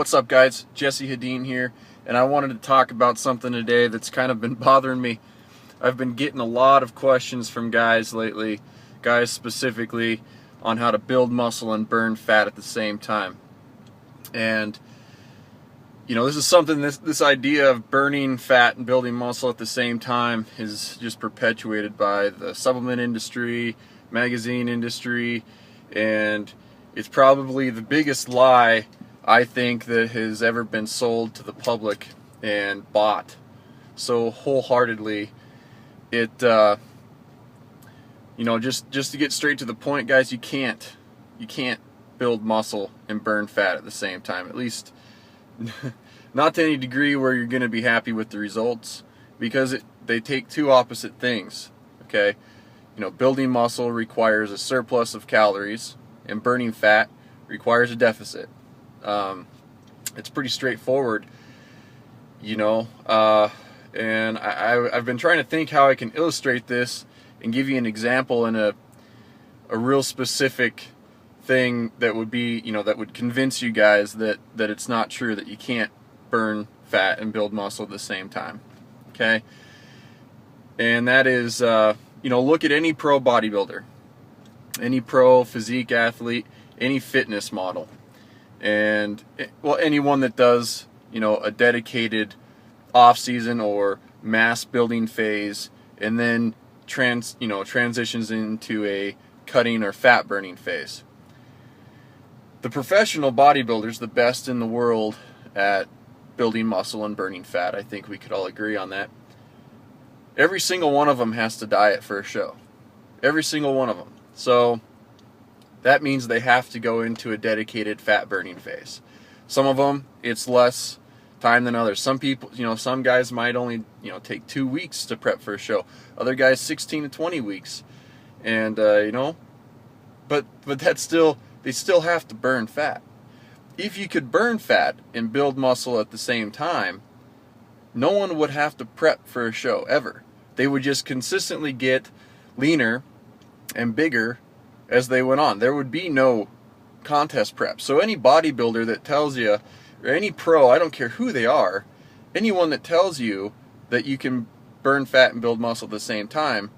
What's up, guys? Jesse Hedeen here, and I wanted to talk about something today that's kind of been bothering me. I've been getting a lot of questions from guys lately, guys specifically, on how to build muscle and burn fat at the same time. And this is something, this idea of burning fat and building muscle at the same time is just perpetuated by the supplement industry, magazine industry, and it's probably the biggest lie I think that has ever been sold to the public and bought so wholeheartedly. It just to get straight to the point, guys, you can't build muscle and burn fat at the same time, at least not to any degree where you're going to be happy with the results, because they take two opposite things. Okay, building muscle requires a surplus of calories, and burning fat requires a deficit. It's pretty straightforward, and I've been trying to think how I can illustrate this and give you an example in a real specific thing that would be, that would convince you guys that it's not true, that you can't burn fat and build muscle at the same time. Okay? And that is, look at any pro bodybuilder, any pro physique athlete, any fitness model. And anyone that does a dedicated off-season or mass building phase, and then transitions into a cutting or fat burning phase. The professional bodybuilders, the best in the world at building muscle and burning fat, I think we could all agree on that. Every single one of them has to diet for a show. Every single one of them. So that means they have to go into a dedicated fat burning phase. Some of them, it's less time than others. Some people, some guys might only, take 2 weeks to prep for a show. Other guys, 16 to 20 weeks. And, but that's still, they still have to burn fat. If you could burn fat and build muscle at the same time, no one would have to prep for a show, ever. They would just consistently get leaner and bigger as they went on. There would be no contest prep. So any bodybuilder that tells you, or any pro, I don't care who they are, anyone that tells you that you can burn fat and build muscle at the same time,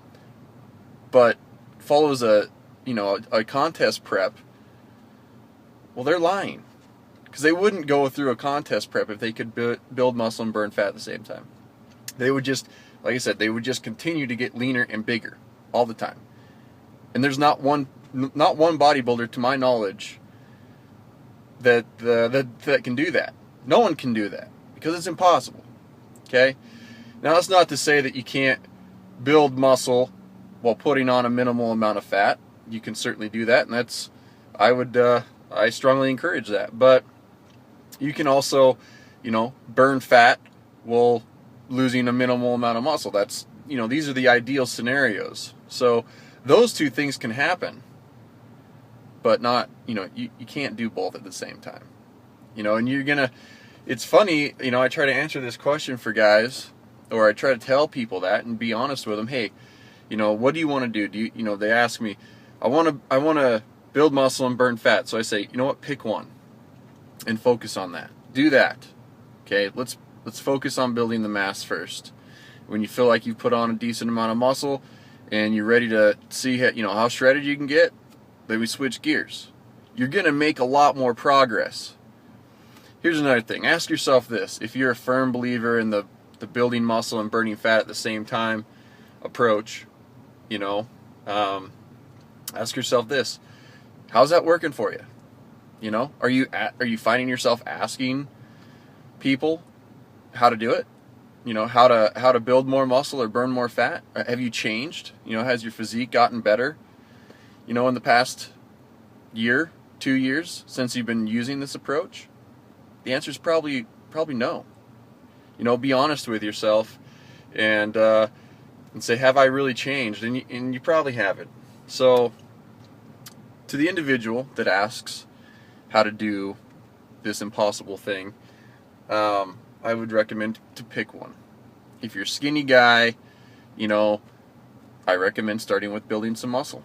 but follows a contest prep, well, they're lying. Because they wouldn't go through a contest prep if they could build muscle and burn fat at the same time. They would just, like I said, they would just continue to get leaner and bigger all the time. And there's not one bodybuilder, to my knowledge, that can do that. No one can do that, because it's impossible. Okay? Now, that's not to say that you can't build muscle while putting on a minimal amount of fat. You can certainly do that, and I strongly encourage that. But you can also, burn fat while losing a minimal amount of muscle. That's, these are the ideal scenarios. So those two things can happen, but not, you can't do both at the same time. And it's funny, I try to answer this question for guys, or I try to tell people that and be honest with them. Hey, what do you want to do? They ask me, I want to build muscle and burn fat. So I say, pick one and focus on that. Do that. Okay, let's focus on building the mass first. When you feel like you've put on a decent amount of muscle and you're ready to see how shredded you can get, then we switch gears. You're going to make a lot more progress. Here's another thing. Ask yourself this. If you're a firm believer in the building muscle and burning fat at the same time approach, ask yourself this. How's that working for you? Are you finding yourself asking people how to do it? How to build more muscle or burn more fat? Have you changed? Has your physique gotten better? In the past year, 2 years since you've been using this approach? The answer is probably no. Be honest with yourself and say, have I really changed? And you probably haven't. So, to the individual that asks how to do this impossible thing, I would recommend to pick one. If you're a skinny guy, I recommend starting with building some muscle.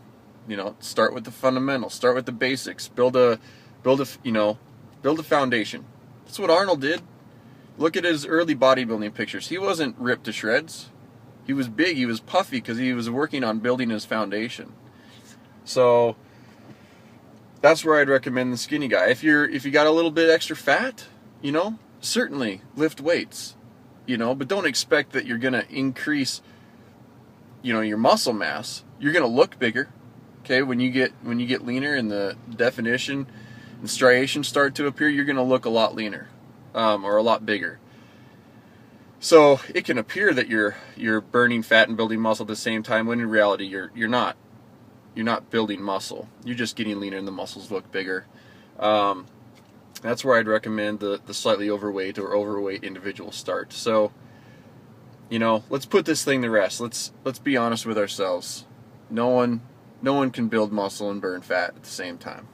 Start with the fundamentals, start with the basics, build a foundation. That's what Arnold did. Look at his early bodybuilding pictures. He wasn't ripped to shreds. He was big, he was puffy because he was working on building his foundation. So that's where I'd recommend the skinny guy. If you got a little bit extra fat, you know, certainly lift weights, you know, but don't expect that you're going to increase, you know, your muscle mass. You're going to look bigger. Okay, when you get leaner and the definition and striations start to appear, you're going to look a lot leaner, or a lot bigger. So it can appear that you're burning fat and building muscle at the same time, when in reality you're not. You're not building muscle. You're just getting leaner and the muscles look bigger. That's where I'd recommend the slightly overweight or overweight individual start. So, you know, let's put this thing to rest. Let's be honest with ourselves. No one can build muscle and burn fat at the same time.